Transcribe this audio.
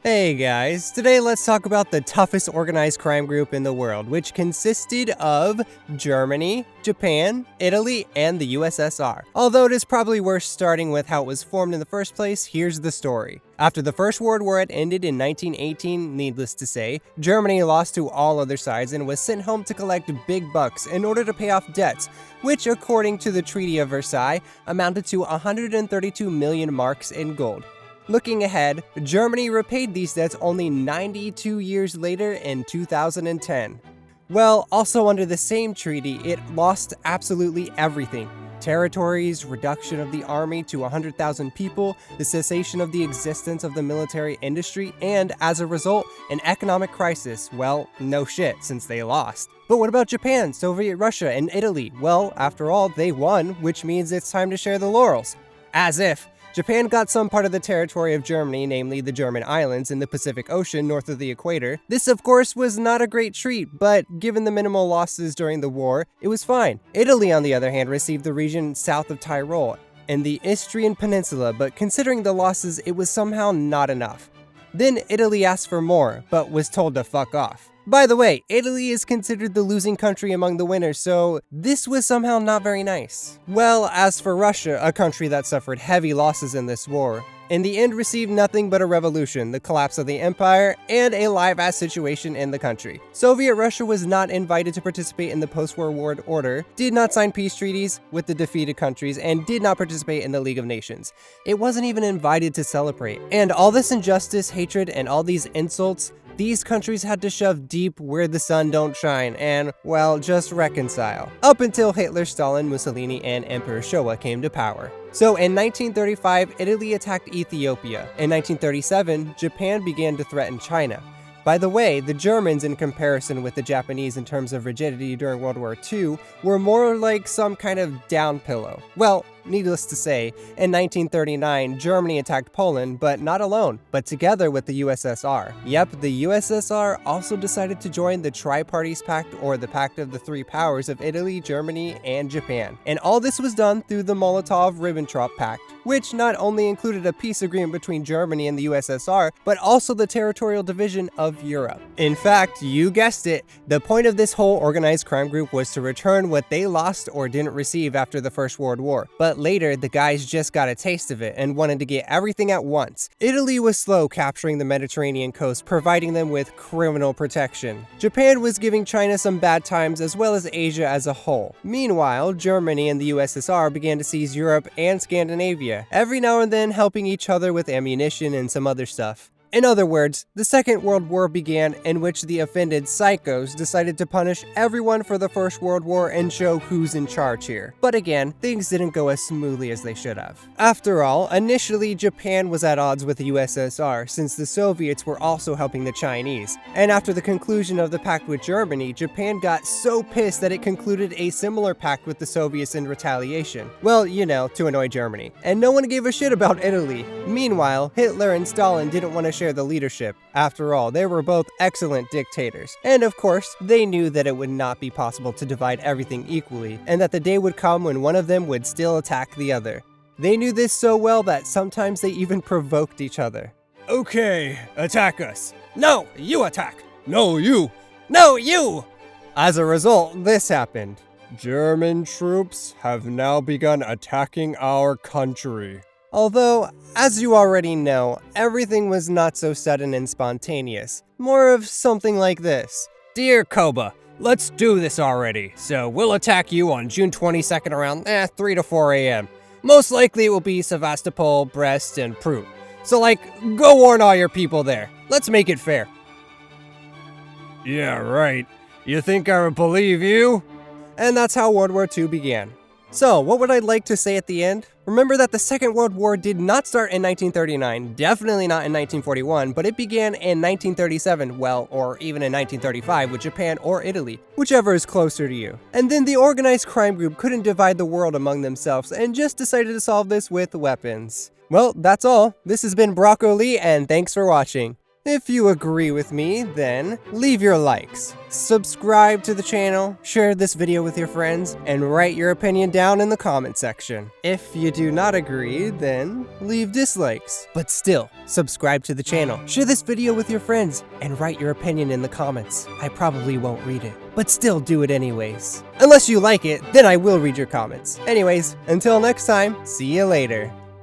Hey guys, today let's talk about the toughest organized crime group in the world, which consisted of Germany, Japan, Italy, and the USSR. Although it is probably worth starting with how it was formed in the first place, here's the story. After the First World War had ended in 1918, needless to say, Germany lost to all other sides and was sent home to collect big bucks in order to pay off debts, which according to the Treaty of Versailles, amounted to 132 million marks in gold. Looking ahead, Germany repaid these debts only 92 years later in 2010. Well, also under the same treaty, it lost absolutely everything. Territories, reduction of the army to 100,000 people, the cessation of the existence of the military industry, and as a result, an economic crisis. Well, no shit, since they lost. But what about Japan, Soviet Russia, and Italy? Well, after all, they won, which means it's time to share the laurels. As if. Japan got some part of the territory of Germany, namely the German islands in the Pacific Ocean north of the equator. This, of course, was not a great treat, but given the minimal losses during the war, it was fine. Italy, on the other hand, received the region south of Tyrol and the Istrian Peninsula, but considering the losses, it was somehow not enough. Then Italy asked for more, but was told to fuck off. By the way, Italy is considered the losing country among the winners, so this was somehow not very nice. Well, as for Russia, a country that suffered heavy losses in this war, in the end received nothing but a revolution, the collapse of the empire, and a live-ass situation in the country. Soviet Russia was not invited to participate in the post-war world order, did not sign peace treaties with the defeated countries, and did not participate in the League of Nations. It wasn't even invited to celebrate. And all this injustice, hatred, and all these insults, these countries had to shove deep where the sun don't shine and, well, just reconcile. Up until Hitler, Stalin, Mussolini, and Emperor Showa came to power. So in 1935, Italy attacked Ethiopia. In 1937, Japan began to threaten China. By the way, the Germans, in comparison with the Japanese in terms of rigidity during World War II, were more like some kind of down pillow. Well, needless to say, in 1939, Germany attacked Poland, but not alone, but together with the USSR. Yep, the USSR also decided to join the Tripartite Pact, or the Pact of the Three Powers of Italy, Germany, and Japan. And all this was done through the Molotov-Ribbentrop Pact, which not only included a peace agreement between Germany and the USSR, but also the territorial division of Europe. In fact, you guessed it, the point of this whole organized crime group was to return what they lost or didn't receive after the First World War. But later, the guys just got a taste of it and wanted to get everything at once. Italy was slow capturing the Mediterranean coast, providing them with criminal protection. Japan was giving China some bad times as well as Asia as a whole. Meanwhile, Germany and the USSR began to seize Europe and Scandinavia, every now and then helping each other with ammunition and some other stuff. In other words, the Second World War began, in which the offended psychos decided to punish everyone for the First World War and show who's in charge here. But again, things didn't go as smoothly as they should have. After all, initially Japan was at odds with the USSR since the Soviets were also helping the Chinese. And after the conclusion of the pact with Germany, Japan got so pissed that it concluded a similar pact with the Soviets in retaliation. Well, you know, to annoy Germany. And no one gave a shit about Italy. Meanwhile, Hitler and Stalin didn't want to share the leadership. After all, they were both excellent dictators. And of course, they knew that it would not be possible to divide everything equally, and that the day would come when one of them would still attack the other. They knew this so well that sometimes they even provoked each other. Okay, attack us. No, you attack. No, you. No, you! As a result, this happened. German troops have now begun attacking our country. Although, as you already know, everything was not so sudden and spontaneous. More of something like this. Dear Koba, let's do this already. So we'll attack you on June 22nd around 3 to 4 a.m. Most likely it will be Sevastopol, Brest, and Prut. So go warn all your people there. Let's make it fair. Yeah, right. You think I would believe you? And that's how World War II began. So, what would I like to say at the end? Remember that the Second World War did not start in 1939, definitely not in 1941, but it began in 1937, well, or even in 1935 with Japan or Italy, whichever is closer to you. And then the organized crime group couldn't divide the world among themselves and just decided to solve this with weapons. Well, that's all. This has been Brocc, and thanks for watching. If you agree with me, then leave your likes, subscribe to the channel, share this video with your friends, and write your opinion down in the comment section. If you do not agree, then leave dislikes. But still, subscribe to the channel, share this video with your friends, and write your opinion in the comments. I probably won't read it, but still do it anyways. Unless you like it, then I will read your comments. Anyways, until next time, see you later.